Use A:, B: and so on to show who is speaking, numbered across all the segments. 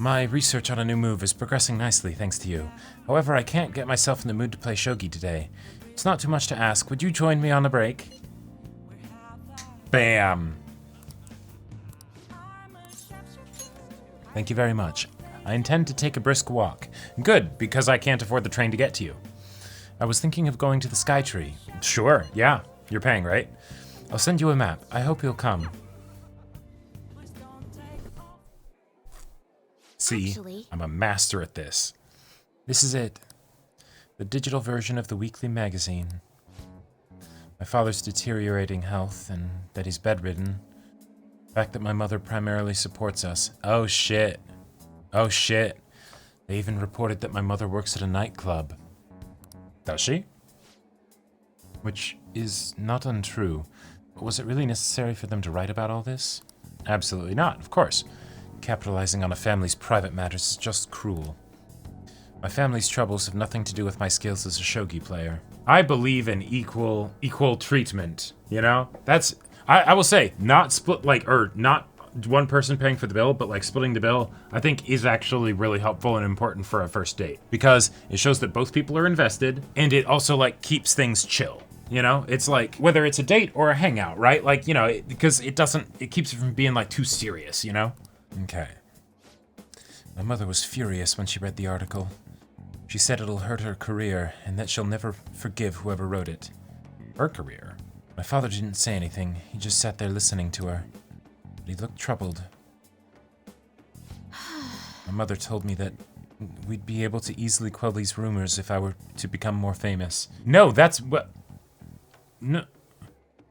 A: My research on a new move is progressing nicely thanks to you. However, I can't get myself in the mood to play shogi today. It's not too much to ask. Would you join me on the break? Bam! Thank you very much. I intend to take a brisk walk. Good, because I can't afford the train to get to you. I was thinking of going to the Sky Tree. Sure, yeah. You're paying, right? I'll send you a map. I hope you'll come. See, I'm a master at this. This is it. The digital version of the weekly magazine. My father's deteriorating health and that he's bedridden. The fact that my mother primarily supports us. Oh shit. Oh shit. They even reported that my mother works at a nightclub. Does she? Which is not untrue. But was it really necessary for them to write about all this? Absolutely not, of course. Capitalizing on a family's private matters is just cruel. My family's troubles have nothing to do with my skills as a shogi player. I believe in equal treatment, you know? That's, I will say, not split, not one person paying for the bill, but like splitting the bill, I think is actually really helpful and important for a first date. Because it shows that both people are invested, and it also like keeps things chill. You know, it's like, whether it's a date or a hangout, right? Like, you know, because it keeps it from being like too serious, you know? Okay. My mother was furious when she read the article. She said it'll hurt her career, and that she'll never forgive whoever wrote it. Her career? My father didn't say anything, he just sat there listening to her. But he looked troubled. My mother told me that we'd be able to easily quell these rumors if I were to become more famous. No, that's what... No.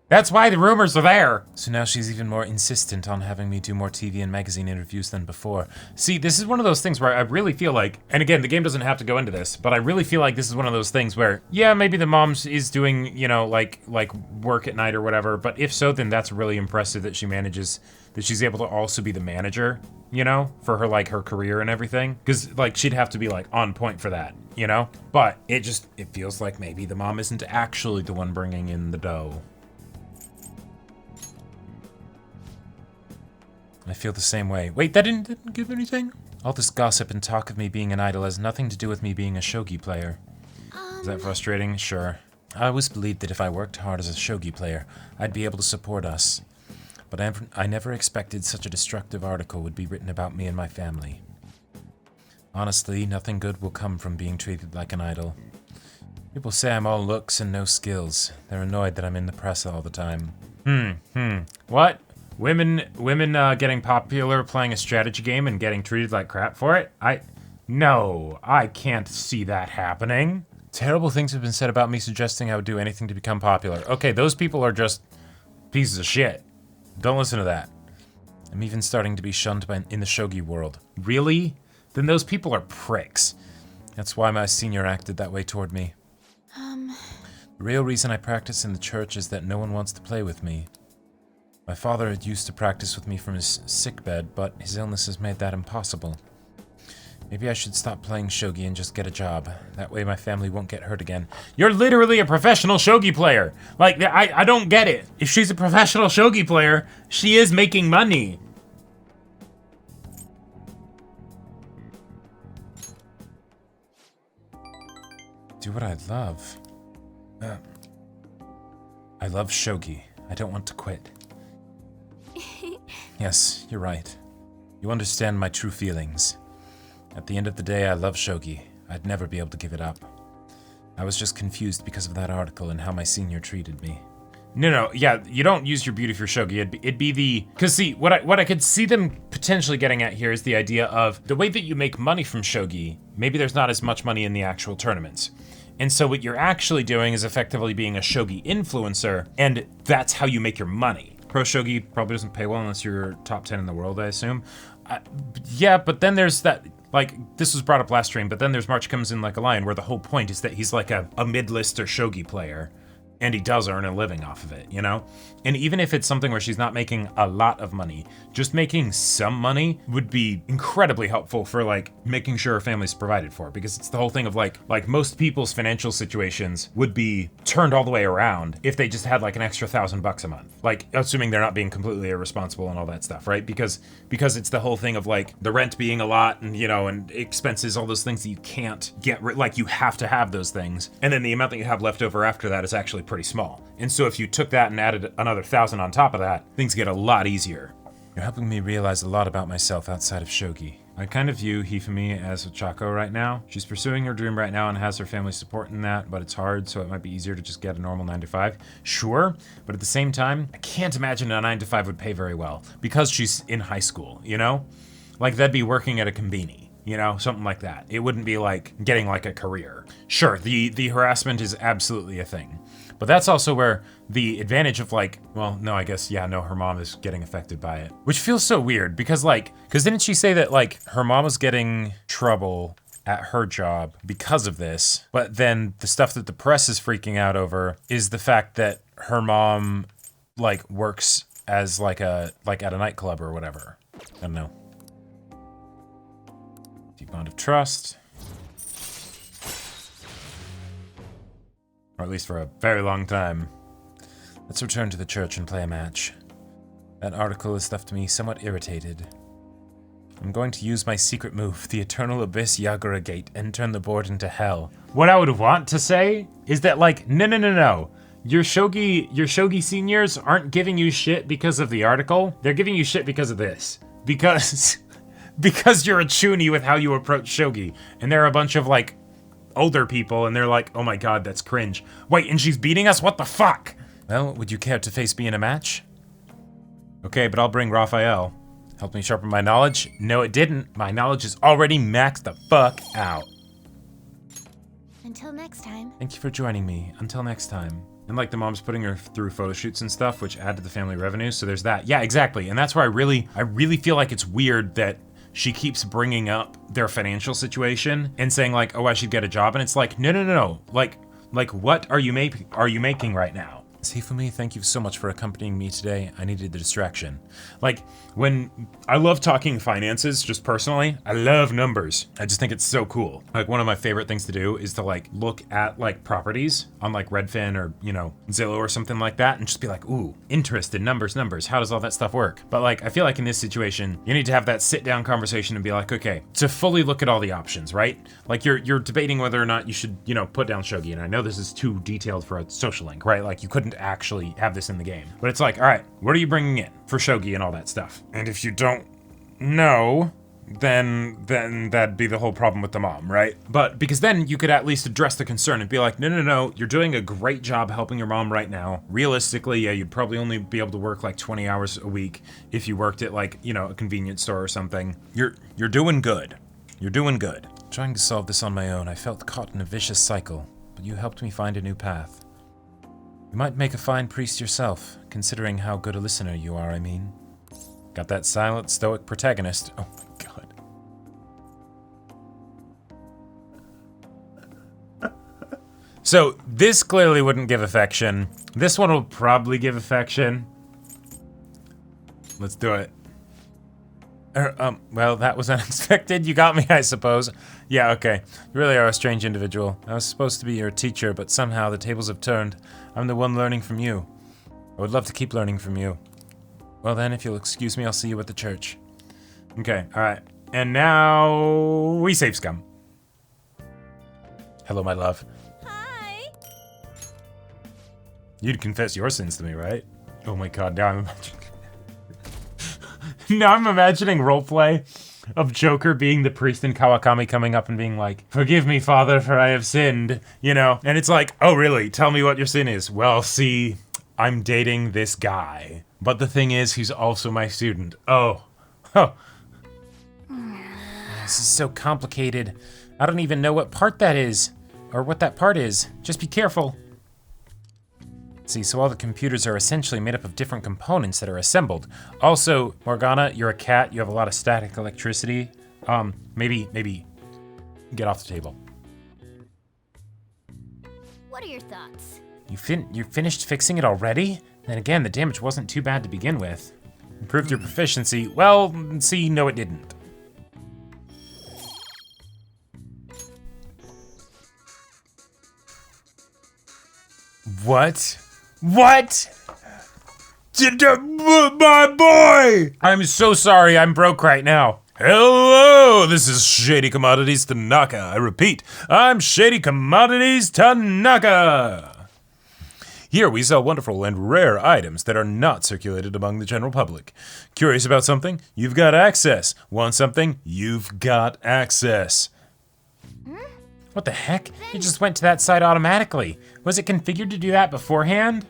A: That's why the rumors are there! So now she's even more insistent on having me do more TV and magazine interviews than before. See, this is one of those things where I really feel like, and again, the game doesn't have to go into this, but I really feel like this is one of those things where, yeah, maybe the mom is doing, you know, like work at night or whatever, but if so, then that's really impressive that she's able to also be the manager, you know, for her, like, her career and everything. Because, like, she'd have to be, like, on point for that, you know? But it feels like maybe the mom isn't actually the one bringing in the dough. I feel the same way. Wait, that didn't give anything? All this gossip and talk of me being an idol has nothing to do with me being a shogi player. Is that frustrating? Sure. I always believed that if I worked hard as a shogi player, I'd be able to support us. But I never expected such a destructive article would be written about me and my family. Honestly, nothing good will come from being treated like an idol. People say I'm all looks and no skills. They're annoyed that I'm in the press all the time. What? Women getting popular playing a strategy game and getting treated like crap for it? No, I can't see that happening. Terrible things have been said about me suggesting I would do anything to become popular. Okay, those people are just pieces of shit. Don't listen to that. I'm even starting to be shunned in the shogi world. Really? Then those people are pricks. That's why my senior acted that way toward me. The real reason I practice in the church is that no one wants to play with me. My father had used to practice with me from his sickbed, but his illness has made that impossible. Maybe I should stop playing shogi and just get a job. That way my family won't get hurt again. You're literally a professional shogi player! Like, I don't get it. If she's a professional shogi player, she is making money. Do what I love. I love shogi. I don't want to quit. Yes, you're right. You understand my true feelings. At the end of the day, I love shogi. I'd never be able to give it up. I was just confused because of that article and how my senior treated me. No, yeah, you don't use your beauty for shogi. It'd be the... Because see, what I could see them potentially getting at here is the idea of the way that you make money from shogi, maybe there's not as much money in the actual tournaments. And so what you're actually doing is effectively being a shogi influencer, and that's how you make your money. Pro shogi probably doesn't pay well unless you're top 10 in the world, I assume. Yeah, but then there's that, like, this was brought up last stream, but then there's March Comes in Like a Lion, where the whole point is that he's like a mid-lister shogi player. And he does earn a living off of it, you know? And even if it's something where she's not making a lot of money, just making some money would be incredibly helpful for like making sure her family's provided for. Because it's the whole thing of like most people's financial situations would be turned all the way around if they just had like an extra $1,000 a month. Like assuming they're not being completely irresponsible and all that stuff, right? Because it's the whole thing of like the rent being a lot and, you know, and expenses, all those things that you can't get like you have to have those things. And then the amount that you have left over after that is actually pretty small. And so if you took that and added another 1,000 on top of that, things get a lot easier. You're helping me realize a lot about myself outside of shogi. I kind of view Hifumi as a Chako right now. She's pursuing her dream right now and has her family support in that, but it's hard, so it might be easier to just get a normal 9-to-5. Sure, but at the same time, I can't imagine a 9-to-5 would pay very well because she's in high school, you know? Like that'd be working at a conveni. You know, something like that. It wouldn't be like getting like a career. Sure, the harassment is absolutely a thing. But that's also where the advantage of like, well, no, I guess, yeah, no, her mom is getting affected by it. Which feels so weird because didn't she say that like her mom was getting trouble at her job because of this? But then the stuff that the press is freaking out over is the fact that her mom like works as like at a nightclub or whatever. I don't know. Deep bond of trust. Or at least for a very long time. Let's return to the church and play a match. That article has left me somewhat irritated. I'm going to use my secret move, the Eternal Abyss Yagura Gate, and turn the board into hell. What I would want to say is that like, no. Your shogi seniors aren't giving you shit because of the article. They're giving you shit because of this. Because you're a chuny with how you approach shogi. And there are a bunch of like older people and they're like, oh my god, that's cringe. Wait, and she's beating us? What the fuck? Well, would you care to face me in a match? Okay, but I'll bring Raphael. Help me sharpen my knowledge? No, it didn't. My knowledge is already maxed the fuck out.
B: Until next time.
A: Thank you for joining me. Until next time. And like the mom's putting her through photo shoots and stuff, which add to the family revenue, so there's that. Yeah, exactly. And that's where I really feel like it's weird that she keeps bringing up their financial situation and saying like, oh, I should get a job. And it's like, no. Like what are you making right now? Hifumi, thank you so much for accompanying me today. I needed the distraction. Like, when I love talking finances, just personally, I love numbers. I just think it's so cool. Like, one of my favorite things to do is to like look at like properties on like Redfin or, you know, Zillow or something like that and just be like, ooh, interest in numbers. How does all that stuff work? But like, I feel like in this situation, you need to have that sit down conversation and be like, okay, to fully look at all the options, right? Like you're debating whether or not you should, you know, put down shogi. And I know this is too detailed for a social link, right? Like you couldn't actually have this in the game. But it's like, all right, what are you bringing in for shogi and all that stuff? And if you don't know, then that'd be the whole problem with the mom, right? But because then you could at least address the concern and be like, no, you're doing a great job helping your mom right now. Realistically, yeah, you'd probably only be able to work like 20 hours a week if you worked at like, you know, a convenience store or something. You're doing good. You're doing good. Trying to solve this on my own, I felt caught in a vicious cycle, but you helped me find a new path. You might make a fine priest yourself, considering how good a listener you are, I mean. Got that silent, stoic protagonist. Oh my god. So, this clearly wouldn't give affection. This one will probably give affection. Let's do it. Well, that was unexpected. You got me, I suppose. Yeah, okay. You really are a strange individual. I was supposed to be your teacher, but somehow the tables have turned. I'm the one learning from you. I would love to keep learning from you. Well then, if you'll excuse me, I'll see you at the church. Okay, alright. And now we save scum. Hello, my love.
B: Hi.
A: You'd confess your sins to me, right? Oh my god, now I'm imagining... now I'm imagining roleplay of Joker being the priest in Kawakami coming up and being like, forgive me, Father, for I have sinned, you know? And it's like, oh really? Tell me what your sin is. Well, see, I'm dating this guy. But the thing is, he's also my student. Oh. This is so complicated. I don't even know what part that is. Or what that part is. Just be careful. See, so all the computers are essentially made up of different components that are assembled. Also, Morgana, you're a cat. You have a lot of static electricity. Maybe get off the table.
B: What are your thoughts?
A: You finished fixing it already? Then again, the damage wasn't too bad to begin with. Improved your proficiency. Well, see, no it didn't. What? What? My boy! I'm so sorry, I'm broke right now. Hello, this is Shady Commodities Tanaka. I repeat, I'm Shady Commodities Tanaka. Here we sell wonderful and rare items that are not circulated among the general public. Curious about something? You've got access. Want something? You've got access. What the heck? You just went to that site automatically. Was it configured to do that beforehand?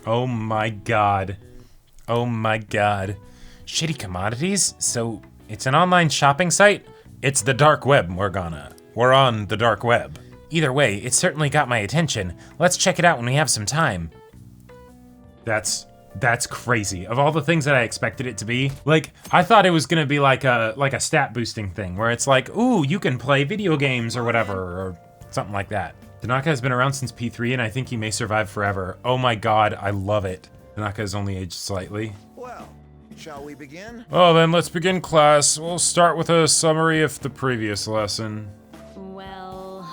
A: Oh my god. Oh my god. Shady Commodities? So, it's an online shopping site? It's the dark web, Morgana. We're on the dark web. Either way, it certainly got my attention. Let's check it out when we have some time. That's crazy. Of all the things that I expected it to be, like, I thought it was gonna be like a stat boosting thing, where it's like, ooh, you can play video games or whatever, or something like that. Tanaka has been around since P3, and I think he may survive forever. Oh my god, I love it. Tanaka has only aged slightly.
B: Well, shall we begin?
A: Oh, then let's begin class. We'll start with a summary of the previous lesson.
C: Well...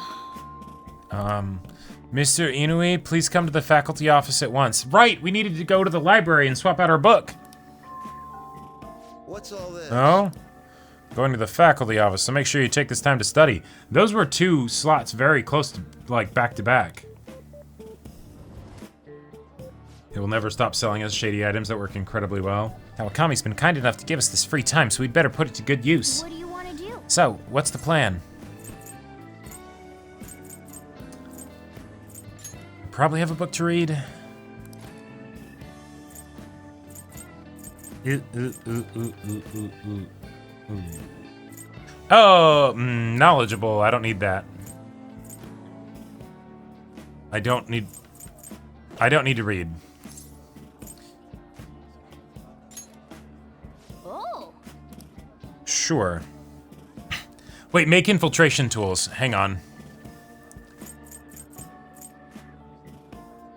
A: Mr. Inui, please come to the faculty office at once. Right, we needed to go to the library and swap out our book.
B: What's all this?
A: Oh? Going to the faculty office, so make sure you take this time to study. Those were 2 slots very close to, like, back to back. It will never stop selling us shady items that work incredibly well. Kawakami's been kind enough to give us this free time, so we'd better put it to good use.
C: What do you want to do?
A: So, what's the plan? Probably have a book to read. Oh, knowledgeable. I don't need that. I don't need to read.
C: Oh.
A: Sure. Wait, make infiltration tools. Hang on.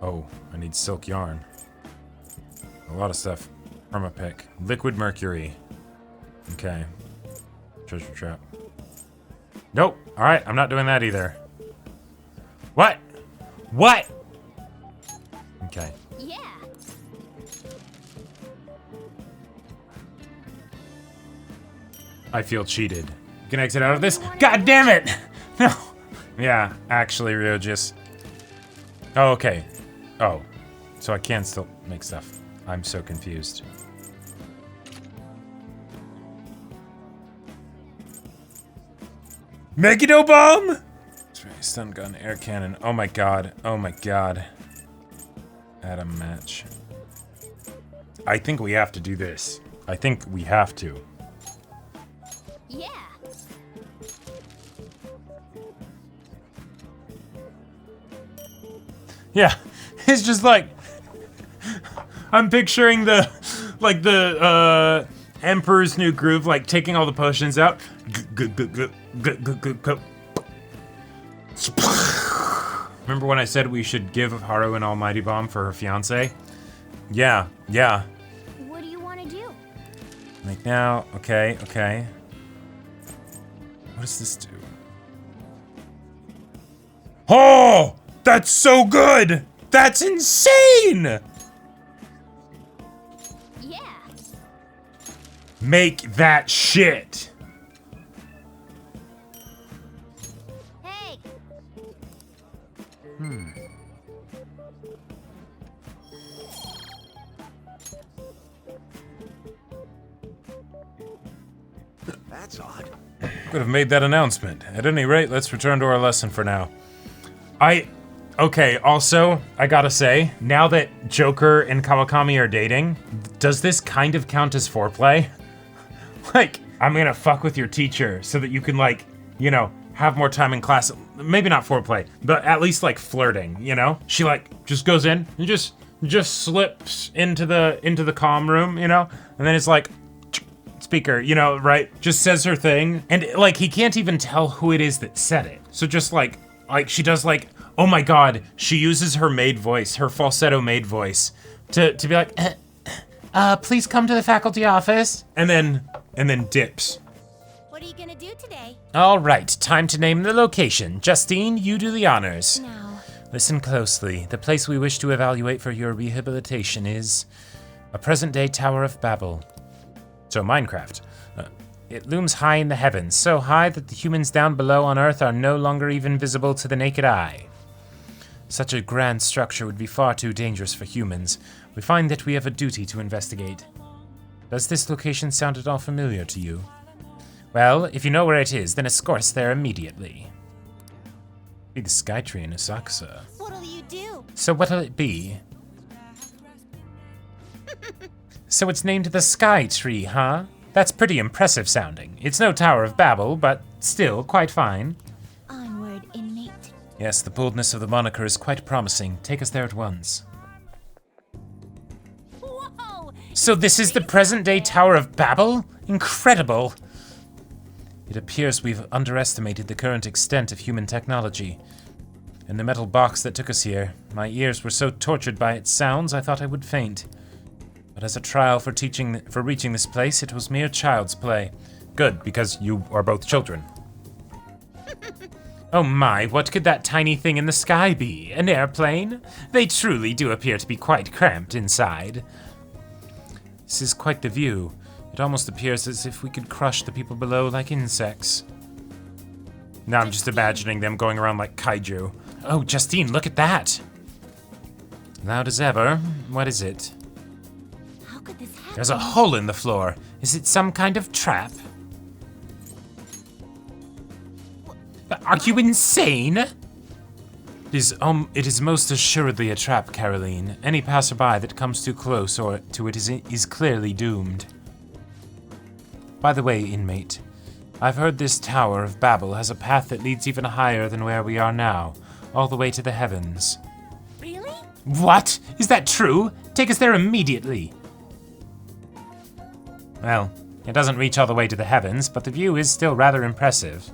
A: Oh, I need silk yarn. A lot of stuff. Permapick. Liquid mercury. Okay. Treasure trap. Nope. Alright, I'm not doing that either. What? What? Okay.
C: Yeah.
A: I feel cheated. You can exit out of this? God damn it! No. Yeah, actually, Ryojis. Oh, okay. Oh. So I can still make stuff. I'm so confused. Megiddo bomb? Stun gun, air cannon. Oh my god. Oh my god. Add a match. I think we have to do this. I think we have to.
C: Yeah.
A: Yeah. It's just like I'm picturing the Emperor's New Groove, like taking all the potions out. Remember when I said we should give Haru an almighty bomb for her fiance? Yeah, yeah.
C: What do you want to do?
A: Like now, okay, okay. What does this do? Oh! That's so good! That's insane!
C: Yeah.
A: Make that shit!
C: Hey.
B: That's odd.
A: Could have made that announcement. At any rate, let's return to our lesson for now. Okay, also, I gotta say, now that Joker and Kawakami are dating, does this kind of count as foreplay? Like, I'm gonna fuck with your teacher so that you can, like, you know, have more time in class. Maybe not foreplay, but at least, like, flirting, you know? She, like, just goes in and just slips into the comm room, you know? And then it's like, speaker, you know, right? Just says her thing. And, like, he can't even tell who it is that said it. So just, like, she does, like, Oh my god, she uses her maid voice, her falsetto maid voice, to be like, please come to the faculty office. And then dips.
C: What are you gonna do today?
A: All right, time to name the location. Justine, you do the honors.
C: No.
A: Listen closely. The place we wish to evaluate for your rehabilitation is a present-day Tower of Babel. So Minecraft. It looms high in the heavens, so high that the humans down below on Earth are no longer even visible to the naked eye. Such a grand structure would be far too dangerous for humans. We find that we have a duty to investigate. Does this location sound at all familiar to you? Well, if you know where it is, then escort us there immediately. Be the Sky Tree in Asakusa.
C: What'll you do?
A: So what'll it be? So it's named the Sky Tree, huh? That's pretty impressive sounding. It's no Tower of Babel, but still quite fine.
C: Onward, inmate.
A: Yes, the boldness of the moniker is quite promising. Take us there at once.
C: Whoa!
A: So this is the present-day Tower of Babel? Incredible! It appears we've underestimated the current extent of human technology. In the metal box that took us here, my ears were so tortured by its sounds I thought I would faint. But as a trial for reaching this place, it was mere child's play. Good, because you are both children. Oh my, what could that tiny thing in the sky be? An airplane? They truly do appear to be quite cramped inside. This is quite the view. It almost appears as if we could crush the people below like insects. Now I'm just imagining them going around like kaiju. Oh, Justine, look at that! Loud as ever. What is it?
C: How could this happen?
A: There's a hole in the floor. Is it some kind of trap? Are you insane? It is most assuredly a trap, Caroline. Any passerby that comes too close to it is clearly doomed. By the way, inmate, I've heard this Tower of Babel has a path that leads even higher than where we are now, all the way to the heavens.
C: Really?
A: What? Is that true? Take us there immediately. Well, it doesn't reach all the way to the heavens, but the view is still rather impressive.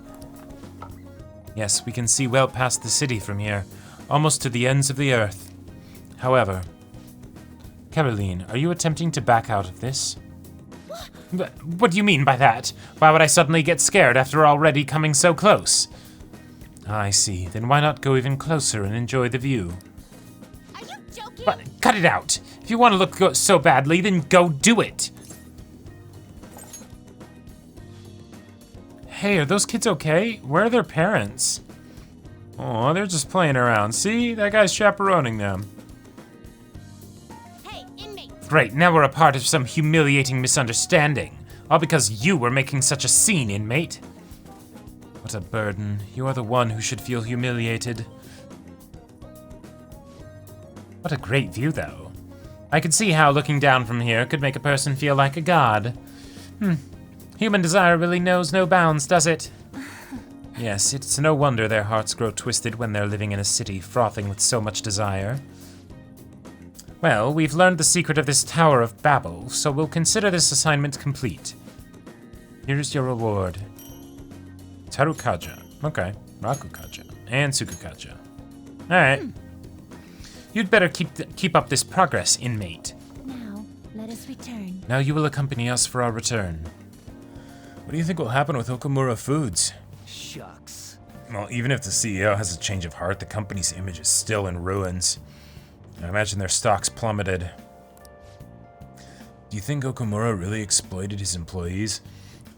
A: Yes, we can see well past the city from here, almost to the ends of the earth. However, Caroline, are you attempting to back out of this? What do you mean by that? Why would I suddenly get scared after already coming so close? I see. Then why not go even closer and enjoy the view?
C: Are you joking?
A: But cut it out! If you want to look so badly, then go do it! Hey, are those kids okay? Where are their parents? Oh, they're just playing around. See? That guy's chaperoning them.
C: Hey, inmate.
A: Great, now we're a part of some humiliating misunderstanding. All because you were making such a scene, inmate. What a burden. You are the one who should feel humiliated. What a great view, though. I could see how looking down from here could make a person feel like a god. Human desire really knows no bounds, does it? Yes, it's no wonder their hearts grow twisted when they're living in a city frothing with so much desire. Well, we've learned the secret of this Tower of Babel, so we'll consider this assignment complete. Here's your reward. Tarukaja. Okay. Rakukaja. And Tsukukaja. Alright. You'd better keep up this progress, inmate.
C: Now, let us return.
A: Now you will accompany us for our return. What do you think will happen with Okumura Foods?
B: Shucks.
A: Well, even if the CEO has a change of heart, the company's image is still in ruins. I imagine their stocks plummeted. Do you think Okumura really exploited his employees?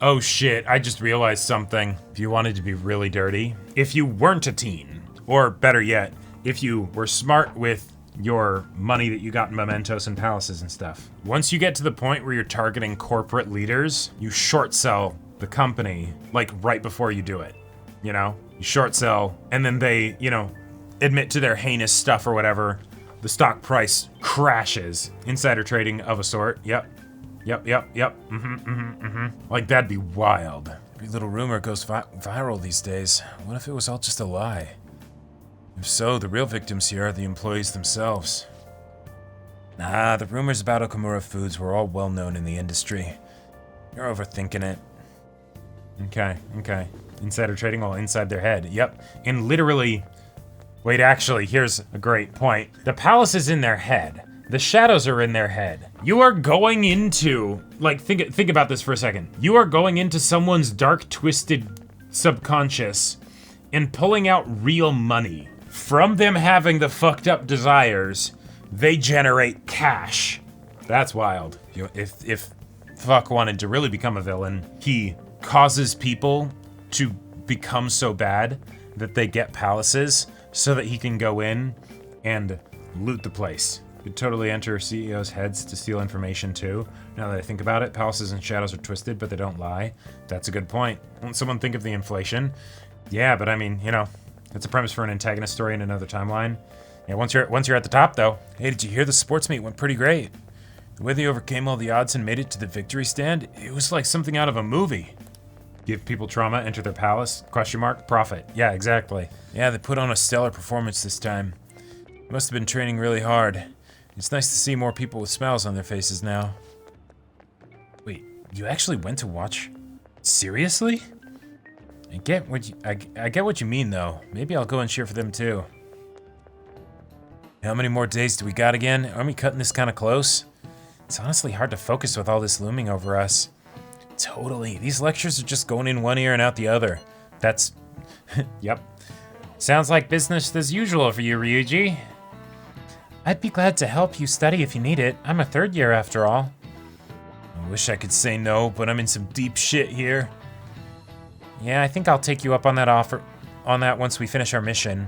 A: Oh shit, I just realized something. If you wanted to be really dirty, if you weren't a teen, or better yet, if you were smart with your money that you got in Mementos and palaces and stuff. Once you get to the point where you're targeting corporate leaders, you short sell the company, like right before you do it, you know? You short sell, and then they, admit to their heinous stuff or whatever. The stock price crashes. Insider trading of a sort, yep. Like, that'd be wild. Every little rumor goes viral these days. What if it was all just a lie? If so, the real victims here are the employees themselves. Nah, the rumors about Okumura Foods were all well known in the industry. You're overthinking it. Okay. Insider trading all inside their head. Yep. And literally, Wait, actually, here's a great point. The palace is in their head. The shadows are in their head. You are going into, like, think about this for a second. You are going into someone's dark, twisted subconscious and pulling out real money. From them having the fucked up desires, they generate cash. That's wild. If Fuck wanted to really become a villain, he causes people to become so bad that they get palaces so that he can go in and loot the place. Could totally enter CEOs' heads to steal information too. Now that I think about it, palaces and shadows are twisted, but they don't lie. That's a good point. Won't someone think of the inflation? Yeah, but I mean, you know, that's a premise for an antagonist story in another timeline. Yeah, once you're at the top though. Hey, did you hear the sports meet went pretty great? The way they overcame all the odds and made it to the victory stand, it was like something out of a movie. Give people trauma, enter their palace? Question mark? Profit. Yeah, exactly. Yeah, they put on a stellar performance this time. Must have been training really hard. It's nice to see more people with smiles on their faces now. Wait, you actually went to watch? Seriously? I get what you mean though. Maybe I'll go and cheer for them too. How many more days do we got again? Aren't we cutting this kind of close? It's honestly hard to focus with all this looming over us. Totally. These lectures are just going in one ear and out the other. That's... Yep. Sounds like business as usual for you, Ryuji. I'd be glad to help you study if you need it. I'm a third year after all. I wish I could say no, but I'm in some deep shit here. Yeah, I think I'll take you up on that offer, once we finish our mission.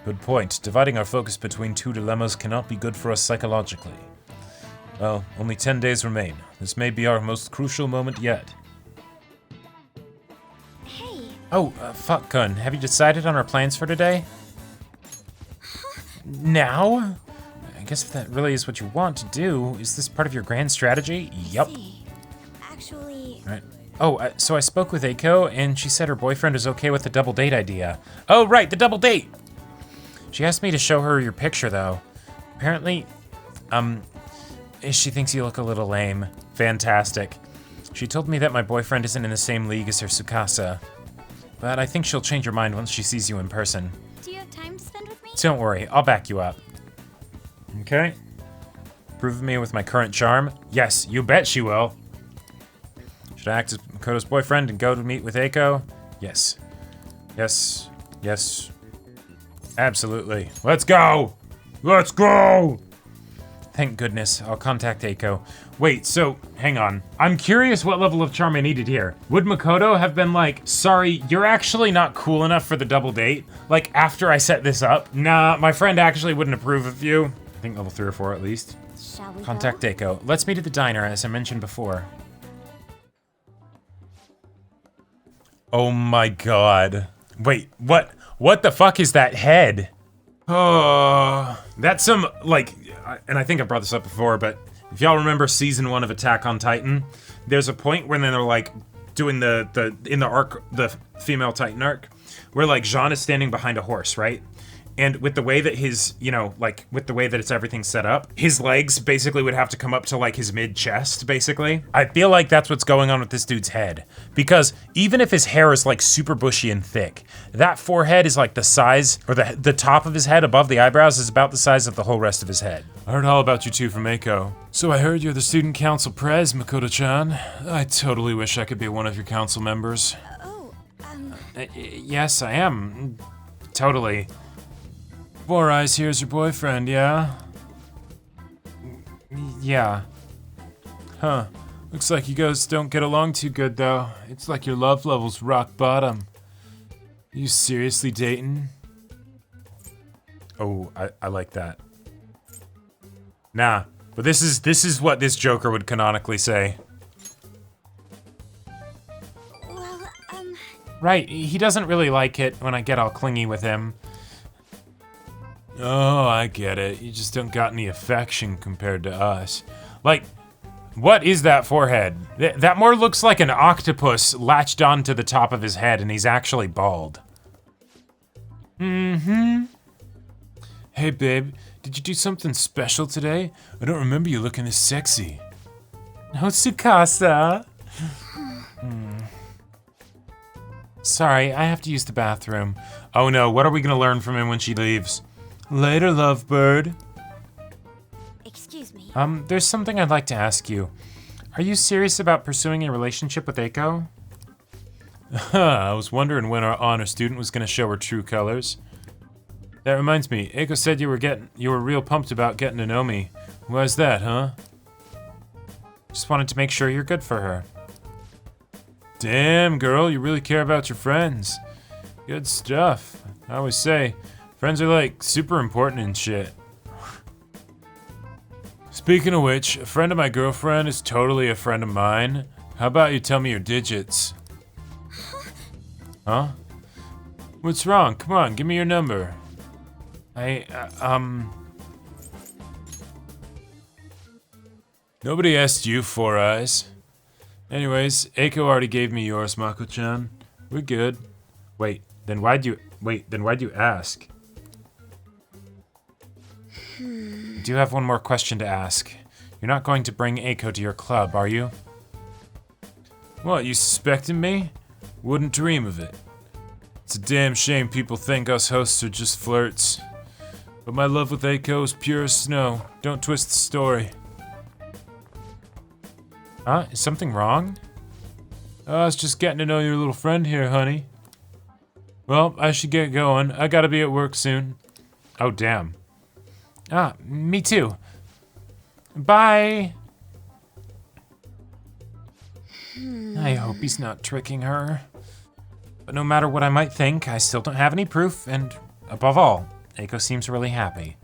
A: Good point. Dividing our focus between two dilemmas cannot be good for us psychologically. Well, only 10 days remain. This may be our most crucial moment yet.
C: Hey.
A: Oh, fuck, Kun. Have you decided on our plans for today? Now? I guess if that really is what you want to do, is this part of your grand strategy? Yup.
C: Actually...
A: Right. Oh, so I spoke with Eiko, and she said her boyfriend is okay with the double date idea. Oh, right, the double date! She asked me to show her your picture, though. Apparently, she thinks you look a little lame. Fantastic. She told me that my boyfriend isn't in the same league as her Tsukasa. But I think she'll change her mind once she sees you in person.
C: Do you have time to spend with me?
A: Don't worry, I'll back you up. Okay. Prove me with my current charm? Yes, you bet she will. Should I act as Makoto's boyfriend and go to meet with Eiko? Yes. Yes. Yes. Absolutely. Let's go! Let's go! Thank goodness, I'll contact Eiko. Wait, so, hang on. I'm curious what level of charm I needed here. Would Makoto have been like, sorry, you're actually not cool enough for the double date? Like, after I set this up? Nah, my friend actually wouldn't approve of you. I think level 3 or 4 at least.
C: Shall we
A: Contact
C: go?
A: Eiko. Let's meet at the diner, as I mentioned before. Oh my god. Wait, what the fuck is that head? Oh, that's some, like, and I think I brought this up before, but if y'all remember season 1 of Attack on Titan, there's a point when they're like doing the female Titan arc, where like Jean is standing behind a horse, right? And with the way that his, you know, like, with the way that it's everything set up, his legs basically would have to come up to, like, his mid-chest, basically. I feel like that's what's going on with this dude's head. Because even if his hair is, like, super bushy and thick, that forehead is, like, the size, or the top of his head above the eyebrows is about the size of the whole rest of his head. I heard all about you two from Eiko. So I heard you're the student council prez, Makoto-chan. I totally wish I could be one of your council members. Yes, I am. Totally. Four Eyes here's your boyfriend, yeah? Yeah. Huh. Looks like you guys don't get along too good, though. It's like your love level's rock bottom. You seriously dating? Oh, I like that. Nah, but this is what this Joker would canonically say.
C: Well,
A: Right, he doesn't really like it when I get all clingy with him. Oh, I get it. You just don't got any affection compared to us. Like, what is that forehead? That more looks like an octopus latched onto the top of his head, and he's actually bald. Mm-hmm. Hey, babe, did you do something special today? I don't remember you looking this sexy. No, Tsukasa. Sorry, I have to use the bathroom. Oh no, what are we gonna learn from him when she leaves? Later, lovebird.
C: Excuse me.
A: There's something I'd like to ask you. Are you serious about pursuing a relationship with Eiko? I was wondering when our honor student was gonna show her true colors. That reminds me, Eiko said you were real pumped about getting to know me. Why's that, huh? Just wanted to make sure you're good for her. Damn, girl, you really care about your friends. Good stuff. I always say, friends are like super important and shit. Speaking of which, a friend of my girlfriend is totally a friend of mine. How about you tell me your digits? Huh? What's wrong? Come on, give me your number. Nobody asked you, Four Eyes. Anyways, Eiko already gave me yours, Mako-chan. We're good. Wait, then why'd you ask? I do have one more question to ask. You're not going to bring Eiko to your club, are you? What, you suspecting me? Wouldn't dream of it. It's a damn shame people think us hosts are just flirts. But my love with Eiko is pure as snow. Don't twist the story. Huh? Is something wrong? I was just getting to know your little friend here, honey. Well, I should get going. I gotta be at work soon. Oh, damn. Ah, me too. Bye! I hope he's not tricking her. But no matter what I might think, I still don't have any proof, and above all, Eiko seems really happy.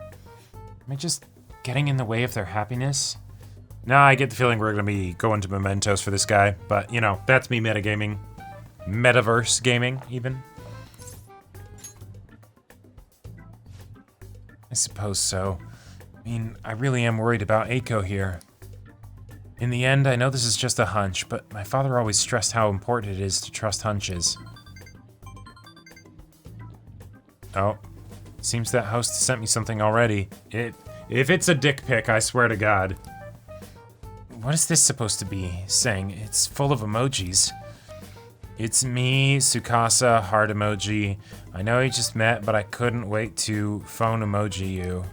A: Am I just getting in the way of their happiness? Nah, I get the feeling we're gonna be going to Mementos for this guy, but you know, that's me metagaming. Metaverse gaming, even. I suppose so. I mean, I really am worried about Eiko here. In the end, I know this is just a hunch, but my father always stressed how important it is to trust hunches. Oh, seems that host sent me something already. If it's a dick pic, I swear to God. What is this supposed to be saying? It's full of emojis. It's me, Tsukasa, heart emoji. I know you just met, but I couldn't wait to phone emoji you.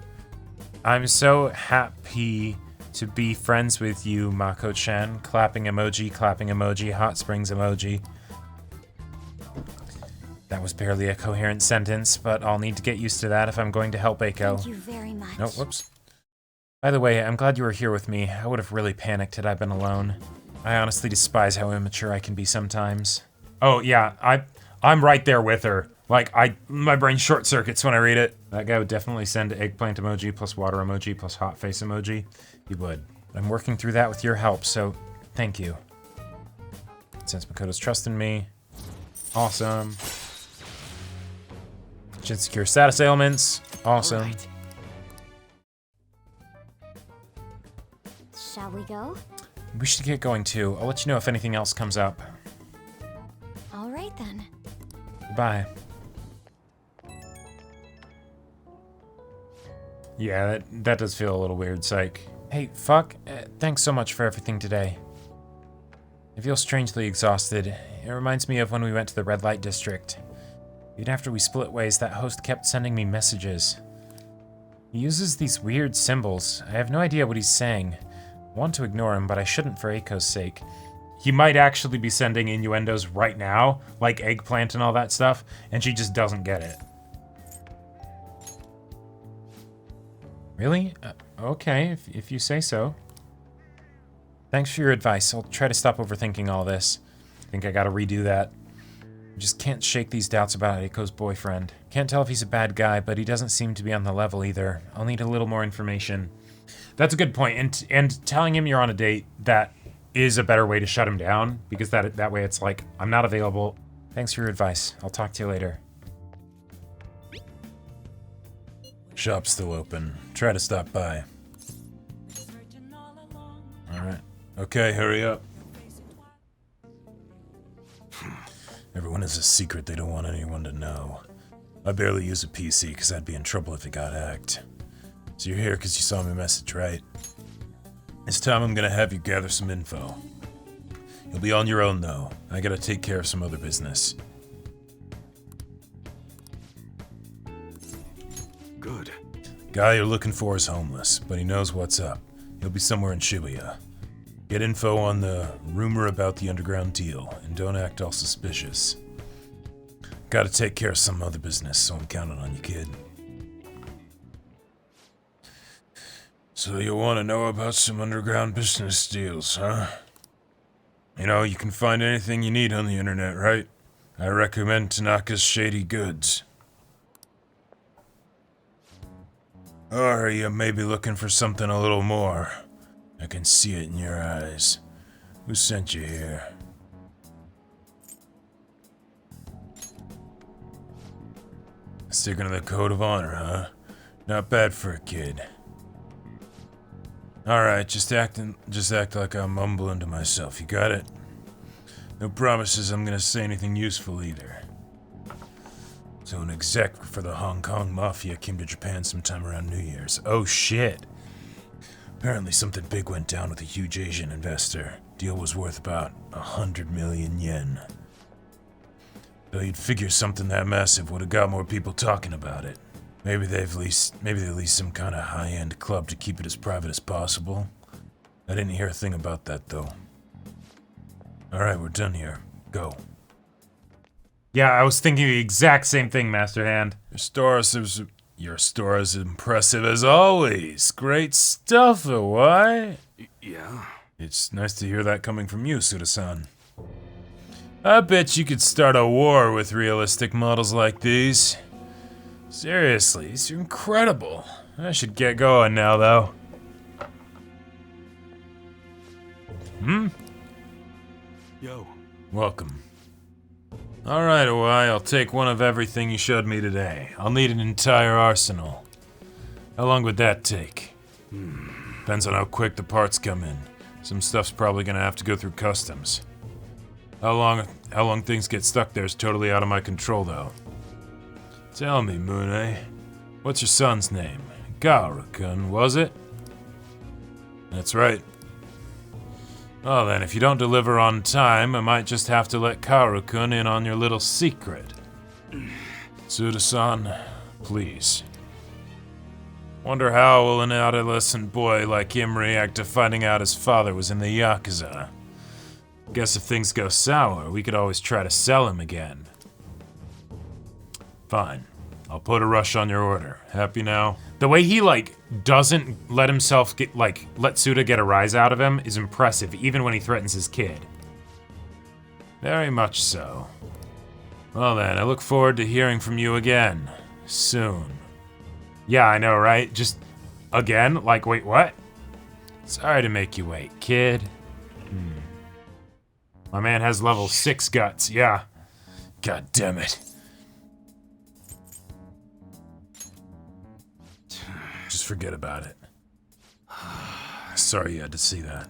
A: I'm so happy to be friends with you, Mako-chan. Clapping emoji, hot springs emoji. That was barely a coherent sentence, but I'll need to get used to that if I'm going to help Eiko.
C: Thank you very much.
A: No, whoops. By the way, I'm glad you were here with me. I would have really panicked had I been alone. I honestly despise how immature I can be sometimes. Oh yeah, I'm right there with her. Like, my brain short circuits when I read it. That guy would definitely send eggplant emoji plus water emoji plus hot face emoji. He would. I'm working through that with your help, so thank you. Since Makoto's trusting me. Awesome. Should secure status ailments. Awesome.
B: Right.
C: Shall we go?
A: We should get going too. I'll let you know if anything else comes up.
C: All right then.
A: Goodbye. Yeah, that does feel a little weird, psych. Hey, fuck. Thanks so much for everything today. I feel strangely exhausted. It reminds me of when we went to the red light district. Even after we split ways, that host kept sending me messages. He uses these weird symbols. I have no idea what he's saying. I want to ignore him, but I shouldn't for Eiko's sake. He might actually be sending innuendos right now, like eggplant and all that stuff, and she just doesn't get it. Really? Okay, if you say so. Thanks for your advice. I'll try to stop overthinking all this. I think I gotta redo that. I just can't shake these doubts about Eiko's boyfriend. Can't tell if he's a bad guy, but he doesn't seem to be on the level either. I'll need a little more information. That's a good point, and telling him you're on a date, that is a better way to shut him down, because that way it's like, I'm not available. Thanks for your advice. I'll talk to you later. Shop's still open. Try to stop by. Alright. Okay, hurry up. Everyone has a secret they don't want anyone to know. I barely use a PC because I'd be in trouble if it got hacked. So you're here because you saw my message, right? This time I'm gonna have you gather some info. You'll be on your own though. I gotta take care of some other business.
D: Good.
A: Guy you're looking for is homeless, but he knows what's up. He'll be somewhere in Shibuya. Get info on the rumor about the underground deal, and don't act all suspicious. Gotta take care of some other business, so I'm counting on you, kid. So you want to know about some underground business deals, huh? You know, you can find anything you need on the internet, right? I recommend Tanaka's Shady Goods. Or you may be looking for something a little more. I can see it in your eyes. Who sent you here? Sticking to the code of honor, huh? Not bad for a kid. Alright, just act like I'm mumbling to myself, you got it? No promises I'm gonna say anything useful either. So an exec for the Hong Kong Mafia came to Japan sometime around New Year's. Oh shit! Apparently something big went down with a huge Asian investor. Deal was worth about 100 million yen. Though you'd figure something that massive would have got more people talking about it. Maybe they leased some kind of high-end club to keep it as private as possible. I didn't hear a thing about that, though. Alright, we're done here. Go. Yeah, I was thinking the exact same thing, Master Hand. Your store is impressive as always. Great stuff, why?
D: Yeah.
A: It's nice to hear that coming from you, Suda-san. I bet you could start a war with realistic models like these. Seriously, these are incredible. I should get going now, though.
D: Yo.
A: Welcome. Alright, Owai, I'll take one of everything you showed me today. I'll need an entire arsenal. How long would that take? Depends on how quick the parts come in. Some stuff's probably gonna have to go through customs. How long things get stuck there is totally out of my control, though. Tell me, Mune, what's your son's name? Garu-kun, was it? That's right. Well then, if you don't deliver on time, I might just have to let Karu-kun in on your little secret. Suda-san, please. Wonder how will an adolescent boy like him react to finding out his father was in the Yakuza? Guess if things go sour, we could always try to sell him again. Fine. I'll put a rush on your order. Happy now? The way he, doesn't let himself let Suda get a rise out of him is impressive, even when he threatens his kid. Very much so. Well then, I look forward to hearing from you again. Soon. Yeah, I know, right? Just, again? Wait, what? Sorry to make you wait, kid. My man has level 6 guts, yeah. God damn it. Just forget about it. Sorry you had to see that.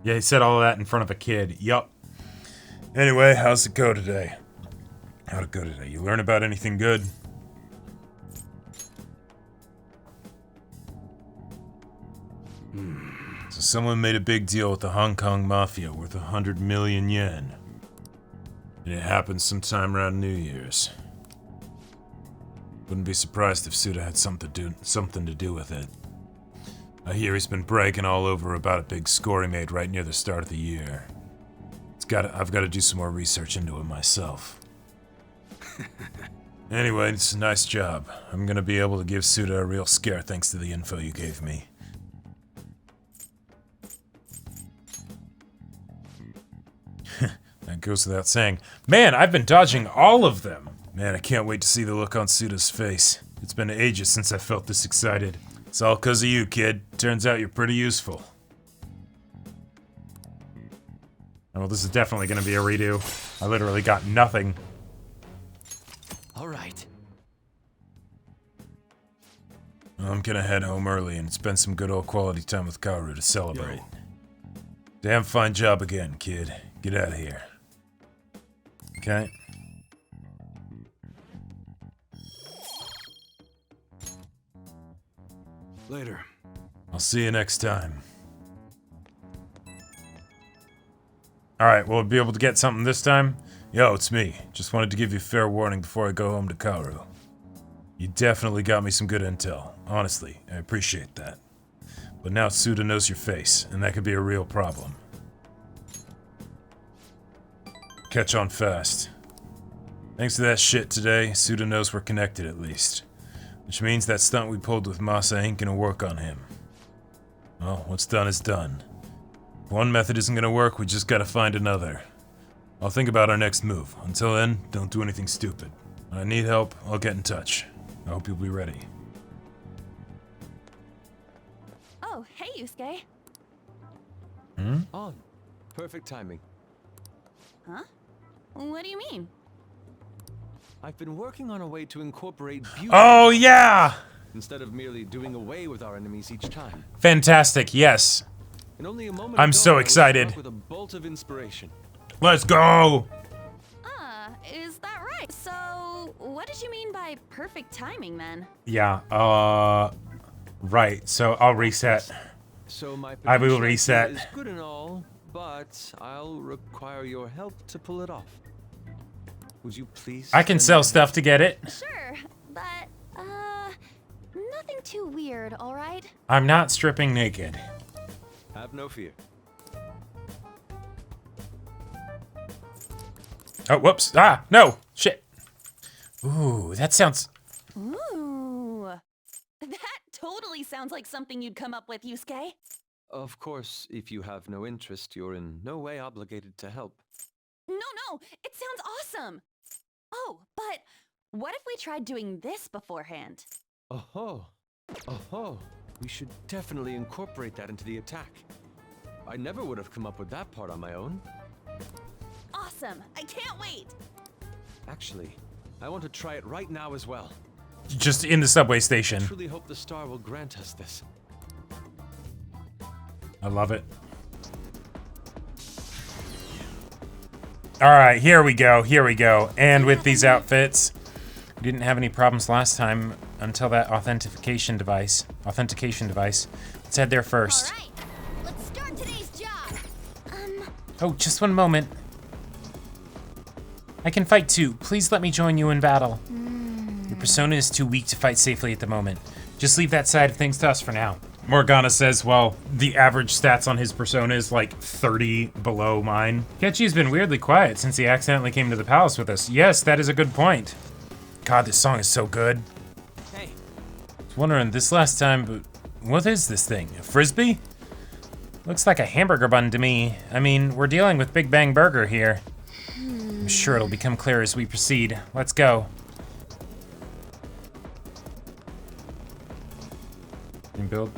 A: Yeah, he said all of that in front of a kid. Yup. Anyway, how'd it go today? You learn about anything good? So someone made a big deal with the Hong Kong Mafia worth 100 million yen. And it happened sometime around New Year's. Wouldn't be surprised if Suda had something to do with it. I hear he's been bragging all over about a big score he made right near the start of the year. I've got to do some more research into it myself. Anyway, it's a nice job. I'm gonna be able to give Suda a real scare thanks to the info you gave me. That goes without saying. Man, I've been dodging all of them! Man, I can't wait to see the look on Suda's face. It's been ages since I felt this excited. It's all 'cause of you, kid. Turns out you're pretty useful. Oh, well, this is definitely gonna be a redo. I literally got nothing.
E: Alright.
A: I'm gonna head home early and spend some good old quality time with Kaoru to celebrate. Damn fine job again, kid. Get out of here. Okay.
D: Later.
A: I'll see you next time. Alright, will I be able to get something this time? Yo, it's me. Just wanted to give you fair warning before I go home to Kaoru. You definitely got me some good intel. Honestly, I appreciate that. But now Suda knows your face, and that could be a real problem. Catch on fast. Thanks to that shit today, Suda knows we're connected at least. Which means that stunt we pulled with Masa ain't gonna work on him. Well, what's done is done. If one method isn't gonna work, we just gotta find another. I'll think about our next move. Until then, don't do anything stupid. When I need help, I'll get in touch. I hope you'll be ready.
E: Oh, hey, Yusuke.
F: On. Perfect timing.
E: Huh? What do you mean?
F: I've been working on a way to incorporate beauty
A: Oh, yeah!
F: instead of merely doing away with our enemies each time.
A: Fantastic, yes.
F: And only a moment
A: I'm
F: ago,
A: so
F: I was
A: excited.
F: struck with a bolt of inspiration.
A: Let's go!
E: Is that right? So, what did you mean by perfect timing then?
A: Yeah, right, so I'll reset.
F: So my
A: I will
F: potential
A: reset.
F: idea is good and all, but I'll require your help to pull it off. Would you please?
A: I can
F: send
A: sell
F: me-
A: stuff to get it.
E: Sure, but, nothing too weird, alright?
A: I'm not stripping naked.
F: Have no fear.
A: Oh, whoops. Ah, no! Shit. Ooh, that sounds...
E: Ooh. That totally sounds like something you'd come up with, Yusuke.
F: Of course, if you have no interest, you're in no way obligated to help.
E: No, it sounds awesome. Oh, but what if we tried doing this beforehand?
F: Oh, we should definitely incorporate that into the attack. I never would have come up with that part on my own.
E: Awesome, I can't wait.
F: Actually, I want to try it right now as well.
A: Just in the subway
F: I
A: station.
F: truly hope the star will grant us this.
A: I love it. Alright, here we go, here we go. And with these outfits, we didn't have any problems last time until that authentication device. Let's head there first.
C: Alright, let's start today's job.
A: Oh, just one moment. I can fight too. Please let me join you in battle. Your persona is too weak to fight safely at the moment. Just leave that side of things to us for now. Morgana says, well, the average stats on his persona is like 30 below mine. Ketchi's been weirdly quiet since he accidentally came to the palace with us. Yes, that is a good point. God, this song is so good.
G: Hey.
A: I was wondering this last time, but what is this thing? A frisbee? Looks like a hamburger bun to me. I mean, we're dealing with Big Bang Burger here. I'm sure it'll become clear as we proceed. Let's go. Can build.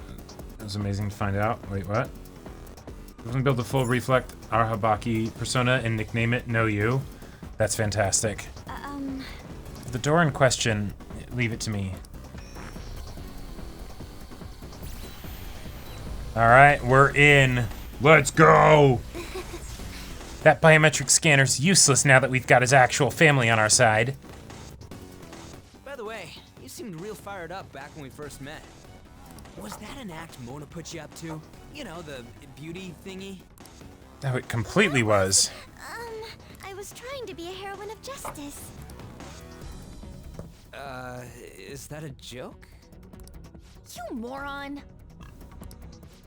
A: It was amazing to find out. Wait, what? We can build a full reflect Arahabaki persona and nickname it Know You. That's fantastic. The door in question, leave it to me. Alright, we're in. Let's go! That biometric scanner's useless now that we've got his actual family on our side.
G: By the way, you seemed real fired up back when we first met. Was that an act Mona put you up to? You know, the beauty thingy?
A: Oh, it completely was.
C: I was trying to be a heroine of justice.
G: Is that a joke?
C: You moron!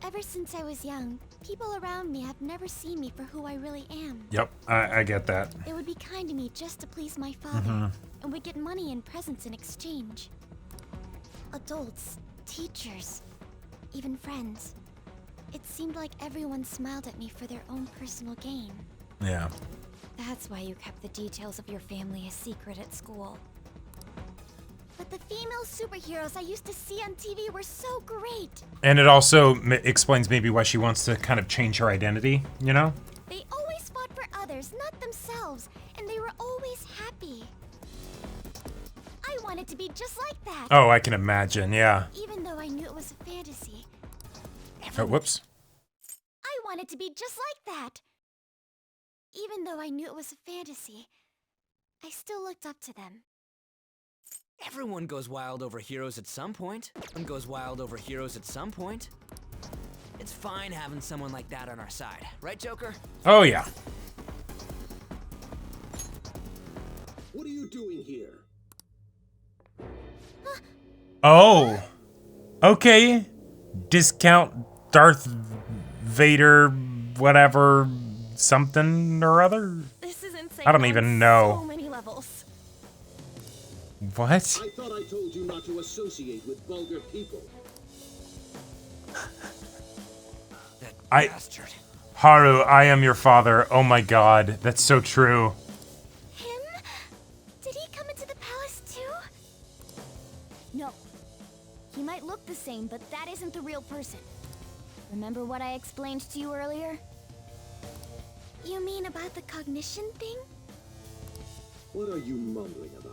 C: Ever since I was young, people around me have never seen me for who I really am.
A: Yep, I get that.
C: They would be kind to me just to please my father, and would get money and presents in exchange. Adults, teachers, even friends. It seemed like everyone smiled at me for their own personal gain.
A: Yeah.
C: That's why you kept the details of your family a secret at school. But the female superheroes I used to see on TV were so great.
A: And it also explains maybe why she wants to kind of change her identity, you know?
C: They always fought for others, not themselves, and they were always happy. I wanted to be just like that.
A: Oh, I can imagine, yeah.
C: Even though I knew it was a fantasy.
A: Oh, whoops.
C: I wanted to be just like that. Even though I knew it was a fantasy, I still looked up to them.
G: Everyone goes wild over heroes at some point. Everyone goes wild over heroes at some point. It's fine having someone like that on our side, right, Joker?
A: Oh, yeah.
H: What are you doing here?
A: Oh. Okay. Discount Darth Vader, whatever, something or other?
E: This is insane.
A: I don't
E: on
A: even know.
E: So many levels.
A: What?
H: I thought I told you not to associate with vulgar people.
G: That bastard.
A: Haru, I am your father. Oh my god, that's so true.
C: Him? Did he come into the palace too? No. He might look the same, but that isn't the real person. Remember what I explained to you earlier? You mean about the cognition thing?
H: What are you mumbling about?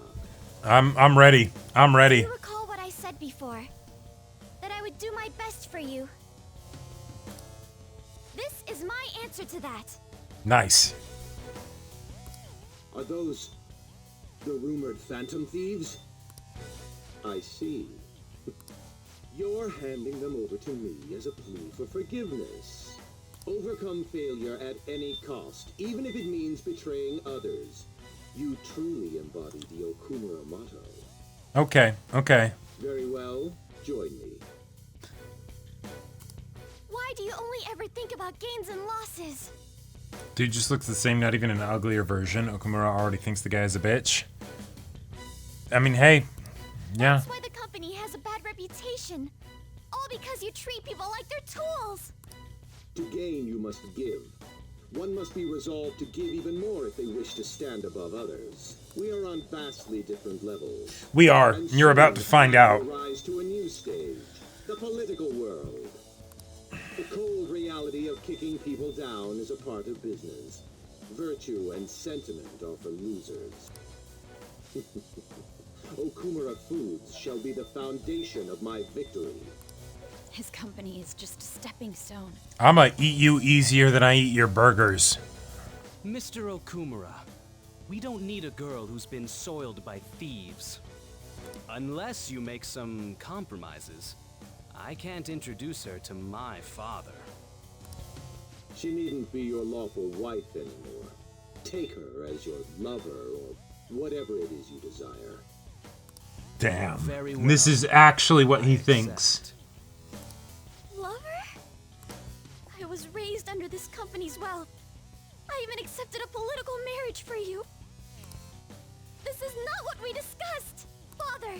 A: I'm ready. I'm
C: Do
A: ready.
C: you recall what I said before? That I would do my best for you. This is my answer to that.
A: Nice.
H: Are those the rumored phantom thieves? I see. You're handing them over to me as a plea for forgiveness. Overcome failure at any cost, even if it means betraying others. You truly embody the Okumura motto.
A: Okay, okay.
H: Very well, join me.
C: Why do you only ever think about gains and losses?
A: Dude just looks the same, not even an uglier version. Okumura already thinks the guy is a bitch. I mean, hey. Yeah.
C: That's why the company has a bad reputation. All because you treat people like they're tools.
H: To gain, you must give. One must be resolved to give even more if they wish to stand above others. We are on vastly different levels.
A: We are.
H: And
A: You're about to
H: soon
A: find
H: we
A: out.
H: will rise to a new stage, the political world. The cold reality of kicking people down is a part of business. Virtue and sentiment are for losers. Okumura Foods shall be the foundation of my victory.
E: His company is just a stepping stone.
A: I'ma eat you easier than I eat your burgers.
I: Mr. Okumura, we don't need a girl who's been soiled by thieves. Unless you make some compromises. I can't introduce her to my father.
H: She needn't be your lawful wife anymore. Take her as your lover or whatever it is you desire.
A: Damn.
I: Very
A: This
I: well.
A: is actually what he
I: I
A: thinks.
I: accept.
C: Lover? I was raised under this company's wealth. I even accepted a political marriage for you. This is not what we discussed. Father,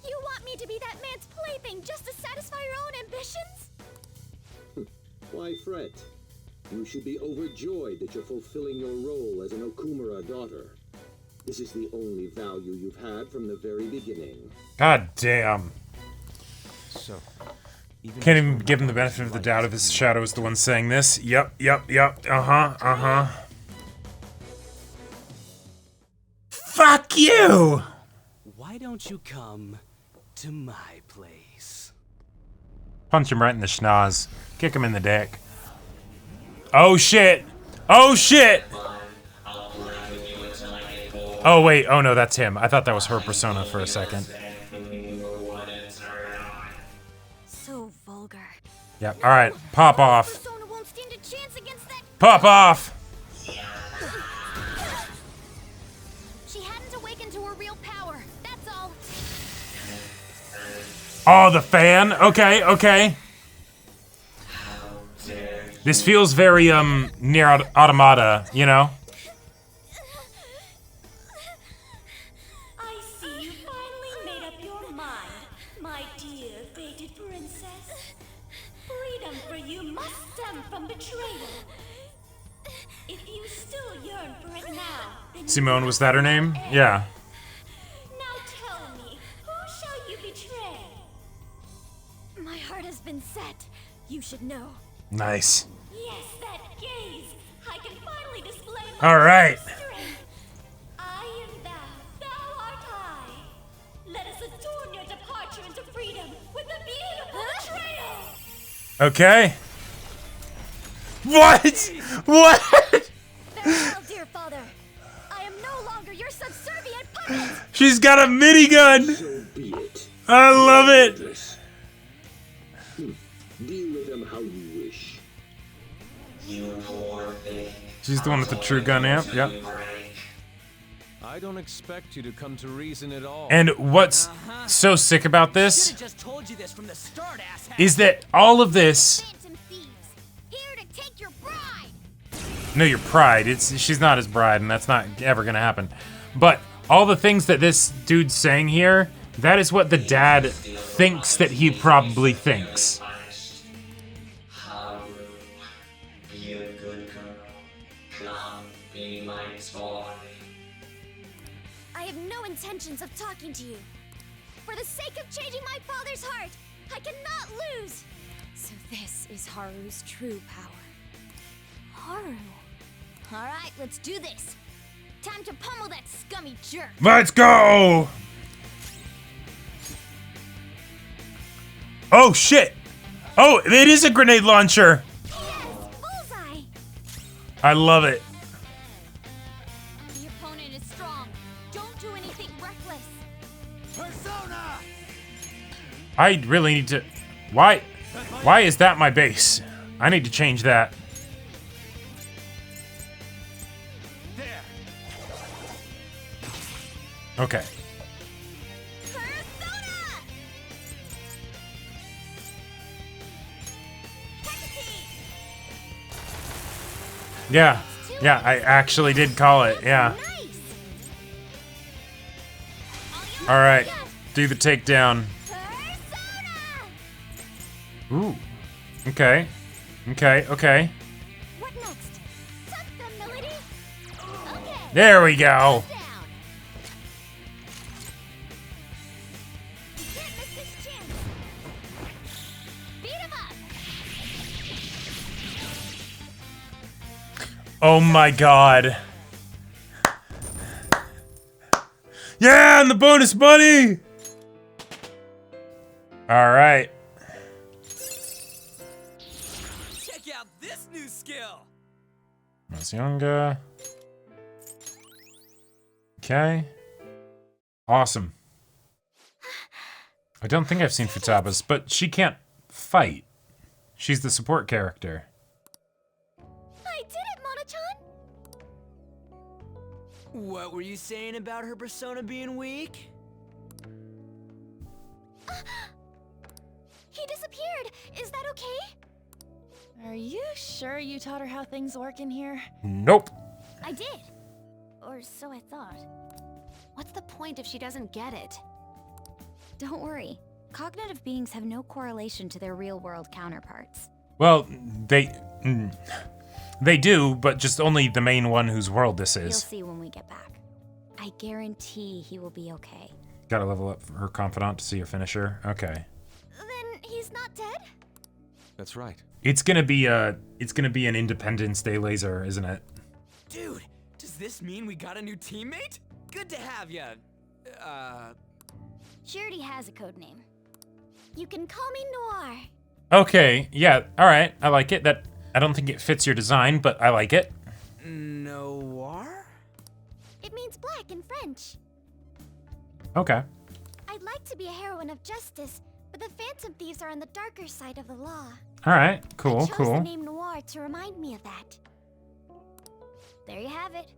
C: you want me to be that man's plaything just to satisfy your own ambitions?
H: Why fret? You should be overjoyed that you're fulfilling your role as an Okumura daughter. This is the only value you've had from the very beginning.
A: God damn.
F: So,
A: Can't even give him the benefit of the doubt if his shadow is the one saying this. Yep. Uh-huh. Fuck you!
I: Why don't you come to my place?
A: Punch him right in the schnoz. Kick him in the dick. Oh shit! Oh shit! Oh wait, oh no, that's him. I thought that was her persona for a second.
C: So vulgar.
A: Yep, alright, pop off.
C: Persona won't stand a chance against that.
A: Pop off!
C: She hadn't awakened to her real power. That's all.
A: Oh, the fan? Okay. This feels very, near Automata, you know?
J: I see you finally made up your mind, my dear fated princess. Freedom for you must stem from betrayal. If you still yearn for it now, then
A: Simone, was that her name? Yeah.
J: now tell me, who shall you betray?
C: My heart has been set. You should know.
A: Nice.
J: Yes, that gaze. I can finally display my
A: Alright.
J: strength. I am thou, thou art I. Let us adorn your departure into freedom with a beautiful betrayal.
A: Okay. What? What?
C: Farewell, dear father. I am no longer your subservient puppet.
A: She's got a minigun!
H: So be it.
A: I love it!
H: Deal with them how you wish.
A: She's the one with the true gun amp, yep.
F: I I don't expect you to come to reason at all.
A: And what's so sick about this
G: Should've just told you this from the start, asshat.
A: is that all of this.
C: Phantom thieves, here to take your bride.
A: No, your pride. She's not his bride, and that's not ever gonna happen. But all the things that this dude's saying here, that is what the dad thinks that he probably thinks.
K: Haru, be a good girl. Come be my toy.
C: I have no intentions of talking to you. For the sake of changing my father's heart, I cannot lose.
E: So this is Haru's true power.
C: Haru. All right, let's do this. Time to pummel that scummy jerk.
A: Let's go! Oh shit! Oh, it is a grenade launcher!
C: Yes, bullseye.
A: I love it.
C: The opponent is strong. Don't do anything reckless.
B: Persona!
A: I really need to... Why is that my base? I need to change that. Okay.
C: Persona!
A: Yeah. Yeah, I actually did call it. Yeah.
C: Nice.
A: All right. Do the takedown.
C: Persona!
A: Ooh. Okay. Okay, okay.
C: What next? Tuck the melody? Okay.
A: There we go.
C: Down. You can't miss this chance. Beat him up.
A: Oh my god. Yeah, and the bonus money! Alright.
G: Check out this new skill.
A: That's younger. Okay. Awesome. I don't think I've seen Futaba's, but she can't fight. She's the support character.
C: I did it, Mono-chan.
G: What were you saying about her persona being weak?
C: He disappeared. Is that okay?
E: Are you sure you taught her how things work in here?
A: Nope.
C: I did. Or so I thought.
E: What's the point if she doesn't get it? Don't worry. Cognitive beings have no correlation to their real-world counterparts.
A: Well, they do, but just only the main one whose world this
E: You'll
A: is.
E: see when we get back. I guarantee he will be okay.
A: Gotta level up her Confidant to see her finisher. Okay.
C: Then he's not dead?
F: That's right.
A: It's gonna be an Independence Day laser, isn't it?
G: Dude, does this mean we got a new teammate? Good to have ya.
C: She already has a code name. You can call me Noir.
A: Okay, yeah, alright, I like it. That I don't think it fits your design, but I like it.
G: Noir?
C: It means black in French.
A: Okay.
C: I'd like to be a heroine of justice, but the Phantom Thieves are on the darker side of the law.
A: Alright,
C: I
A: cool,
C: chose the
A: cool.
C: name Noir to remind me of that. There you have it.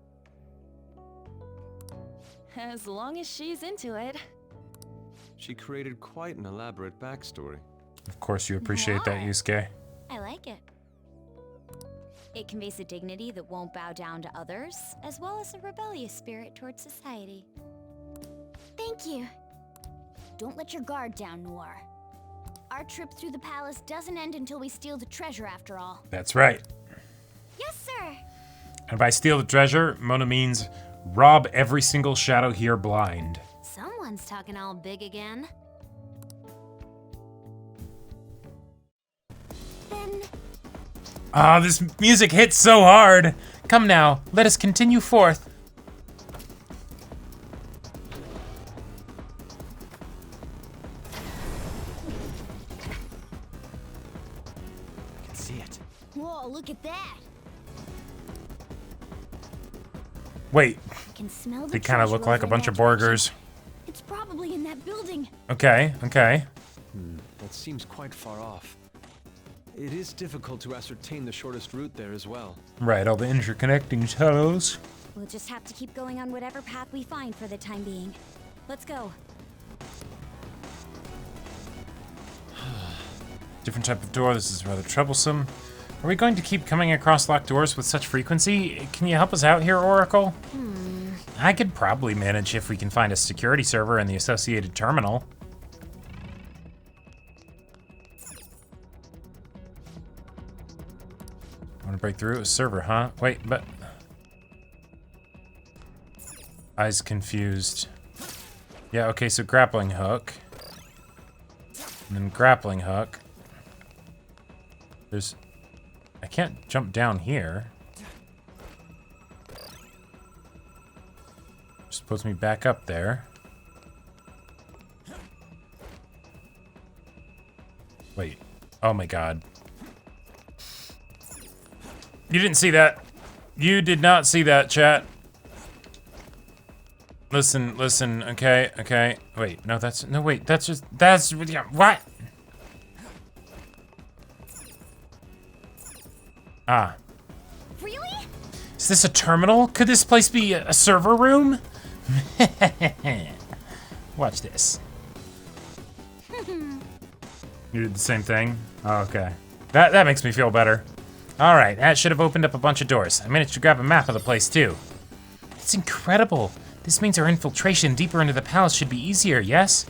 E: As long as she's into it.
F: She created quite an elaborate backstory.
A: Of course you appreciate that,
E: Why?
A: Yusuke.
E: I like it. It conveys a dignity that won't bow down to others, as well as a rebellious spirit towards society.
C: Thank you. Don't let your guard down, Noir. Our trip through the palace doesn't end until we steal the treasure after all.
A: That's right.
C: Yes, sir!
A: And by steal the treasure, Mona means rob every single shadow here blind.
C: Someone's talking all big again. Then...
A: Ah, this music hits so hard. Come now, let us continue forth.
G: I can see it.
C: Whoa, look at that!
A: Wait,
C: I can smell the
A: they kind of
C: treasure
A: look like a
C: over in
A: bunch of
C: that direction.
A: burgers.
C: It's probably in that building.
A: Okay, okay.
F: That seems quite far off. It is difficult to ascertain the shortest route there as well.
A: Right, all the interconnecting tunnels.
E: We'll just have to keep going on whatever path we find for the time being. Let's go.
A: Different type of door. This is rather troublesome. Are we going to keep coming across locked doors with such frequency? Can you help us out here, Oracle? I could probably manage if we can find a security server and the associated terminal. Want to break through a server, huh? Wait, but... Eyes confused. Yeah, okay, so grappling hook. And then grappling hook. There's... I can't jump down here. Just puts me back up there. Wait. Oh my god. You didn't see that. You did not see that, chat. Listen, listen, okay, okay. Wait, no, that's... No, wait, that's just... That's... Yeah, what? Ah.
E: Really?
A: Is this a terminal? Could this place be a server room? Watch this. You did the same thing? Oh, okay. That makes me feel better. Alright, that should have opened up a bunch of doors. I managed to grab a map of the place, too. It's incredible. This means our infiltration deeper into the palace should be easier, yes?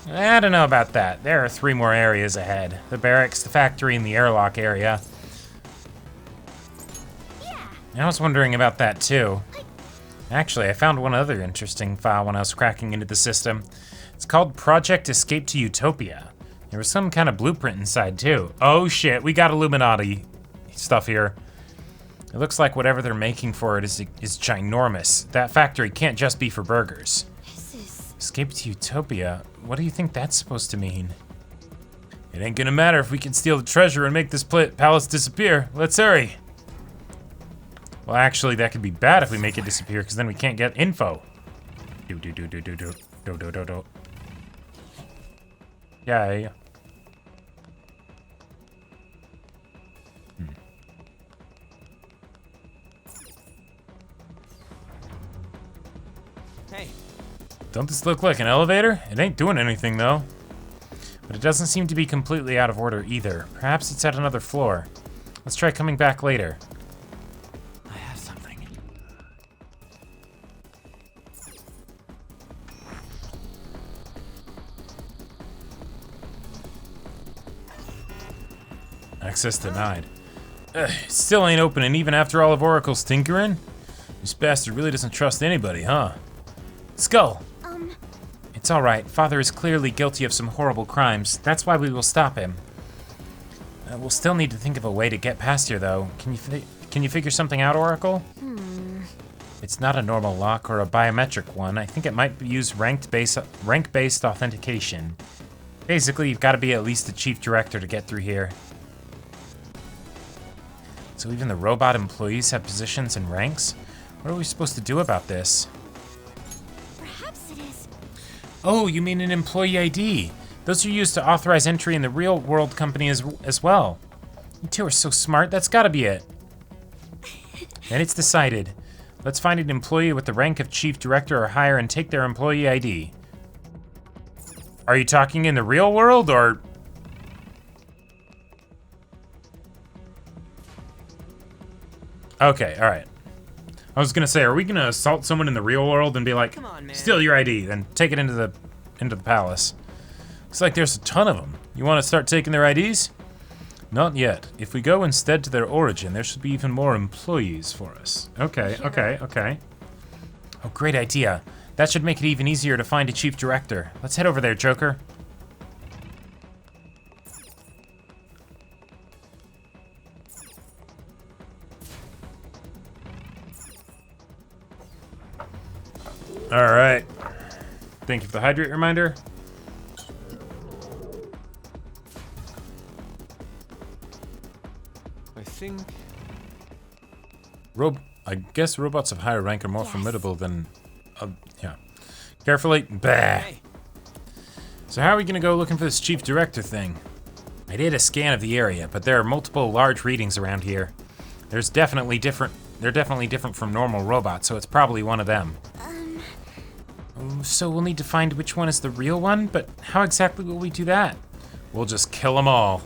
A: I don't know about that. There are 3 more areas ahead. The barracks, the factory, and the airlock area.
E: Yeah.
A: I was wondering about that, too. Actually, I found one other interesting file when I was cracking into the system. It's called Project Escape to Utopia. There was some kind of blueprint inside, too. Oh shit, we got Illuminati stuff here. It looks like whatever they're making for it is ginormous. That factory can't just be for burgers. Escape to Utopia? What do you think that's supposed to mean? It ain't gonna matter if we can steal the treasure and make this palace disappear. Let's hurry. Well, actually, that could be bad if we make it disappear, because then we can't get info. Yay.
G: Hey.
A: Don't this look like an elevator? It ain't doing anything, though. But it doesn't seem to be completely out of order, either. Perhaps it's at another floor. Let's try coming back later.
G: I have something.
A: Access denied. Still ain't opening even after all of Oracle's tinkering? This bastard really doesn't trust anybody, huh? Skull! It's alright. Father is clearly guilty of some horrible crimes. That's why we will stop him. We'll still need to think of a way to get past here, though. Can you figure something out, Oracle? It's not a normal lock or a biometric one. I think it might use rank-based authentication. Basically, you've got to be at least the chief director to get through here. So even the robot employees have positions and ranks? What are we supposed to do about this?
C: Perhaps it is.
A: Oh, you mean an employee ID. Those are used to authorize entry in the real world company as well. You two are so smart, that's gotta be it. Then it's decided. Let's find an employee with the rank of chief director or higher and take their employee ID. Are you talking in the real world, or? Okay, alright. I was gonna say, are we gonna assault someone in the real world and be like,
G: Come on, man.
A: steal your ID, then take it into the palace? Looks like there's a ton of them. You wanna start taking their IDs? Not yet. If we go instead to their origin, there should be even more employees for us. Okay, okay, okay. Oh, great idea. That should make it even easier to find a chief director. Let's head over there, Joker. All right. Thank you for the hydrate reminder.
F: I think...
A: I guess robots of higher rank are more formidable than... yeah. Carefully. Bah.
G: Hey.
A: So how are we gonna go looking for this chief director thing? I did a scan of the area, but there are multiple large readings around here. There's definitely different They're definitely different from normal robots, so it's probably one of them. Oh, so we'll need to find which one is the real one, but how exactly will we do that? We'll just kill them all.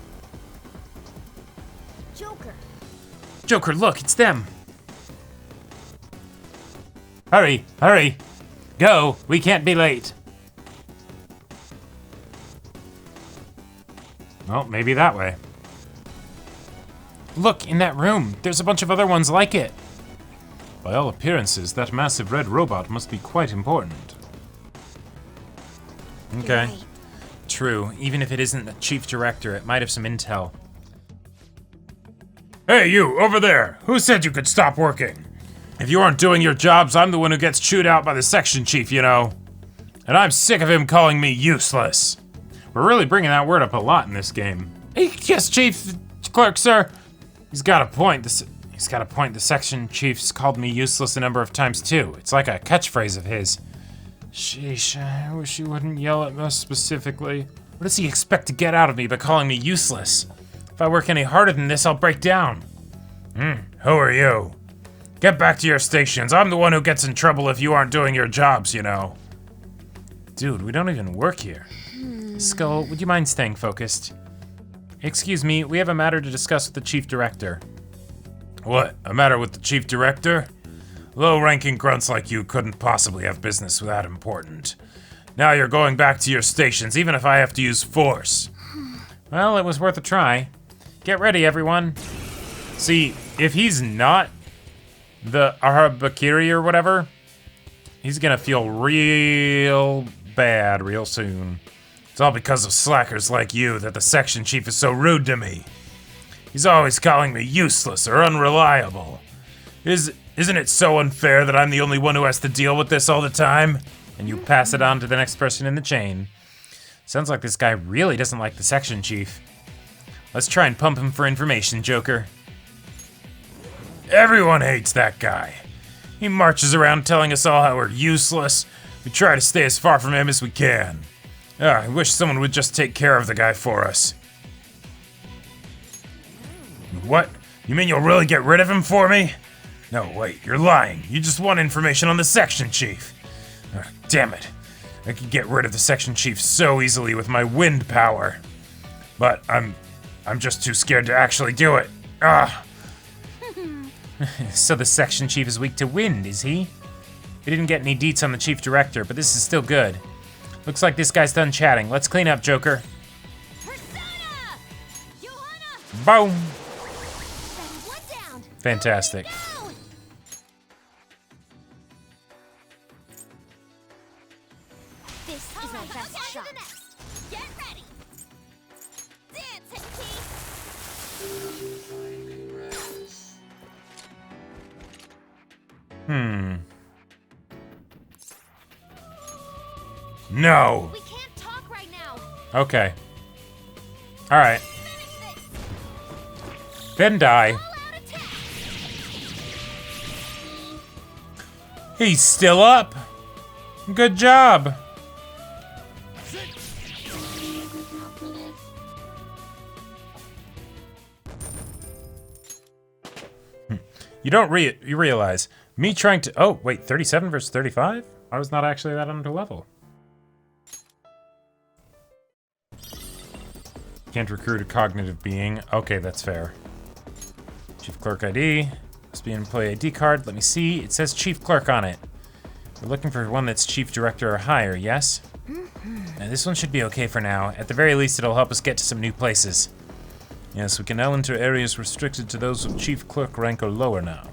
C: Joker.
A: Joker, look, it's them. Hurry, hurry. Go, we can't be late. Well, maybe that way. Look, in that room, there's a bunch of other ones like it. By all appearances, that massive red robot must be quite important. Okay.
C: Right.
A: True, even if it isn't the chief director, it might have some intel. Hey, you, over there! Who said you could stop working? If you aren't doing your jobs, I'm the one who gets chewed out by the section chief, you know. And I'm sick of him calling me useless. We're really bringing that word up a lot in this game. Yes, Chief Clerk, sir. He's got a point. The section chief's called me useless a number of times too. It's like a catchphrase of his. Sheesh, I wish he wouldn't yell at us specifically. What does he expect to get out of me by calling me useless? If I work any harder than this, I'll break down. Who are you? Get back to your stations. I'm the one who gets in trouble if you aren't doing your jobs, you know. Dude, we don't even work here. Skull, would you mind staying focused? Excuse me, we have a matter to discuss with the chief director. What, a matter with the chief director? Low-ranking grunts like you couldn't possibly have business that important. Now you're going back to your stations, even if I have to use force. Well, it was worth a try. Get ready, everyone. See, if he's not the Arabakiri or whatever, he's gonna feel real bad real soon. It's all because of slackers like you that the section chief is so rude to me. He's always calling me useless or unreliable. Isn't it so unfair that I'm the only one who has to deal with this all the time? And you pass it on to the next person in the chain. Sounds like this guy really doesn't like the section chief. Let's try and pump him for information, Joker. Everyone hates that guy. He marches around telling us all how we're useless. We try to stay as far from him as we can. I wish someone would just take care of the guy for us. What? You mean you'll really get rid of him for me? No, wait, you're lying. You just want information on the section chief. Damn it. I could get rid of the section chief so easily with my wind power. But I'm just too scared to actually do it. So the section chief is weak to wind, is he? We didn't get any deets on the chief director, but this is still good. Looks like this guy's done chatting. Let's clean up, Joker.
C: Persona! Johanna!
A: Boom!
C: One down.
A: Fantastic.
C: Down. This is my best shot. Get ready. Dance, Hifumi.
A: No.
C: We can't talk right now.
A: Okay. All right. Then die. He's still up. Good job. You don't you realize me trying to. Oh wait, 37 versus 35. I was not actually that under level. Can't recruit a cognitive being. Okay, that's fair. Chief Clerk ID. Must be an employee ID card. Let me see. It says Chief Clerk on it. We're looking for one that's Chief Director or higher, yes? Now, this one should be okay for now. At the very least, it'll help us get to some new places. Yes, we can now enter areas restricted to those of Chief Clerk rank or lower now.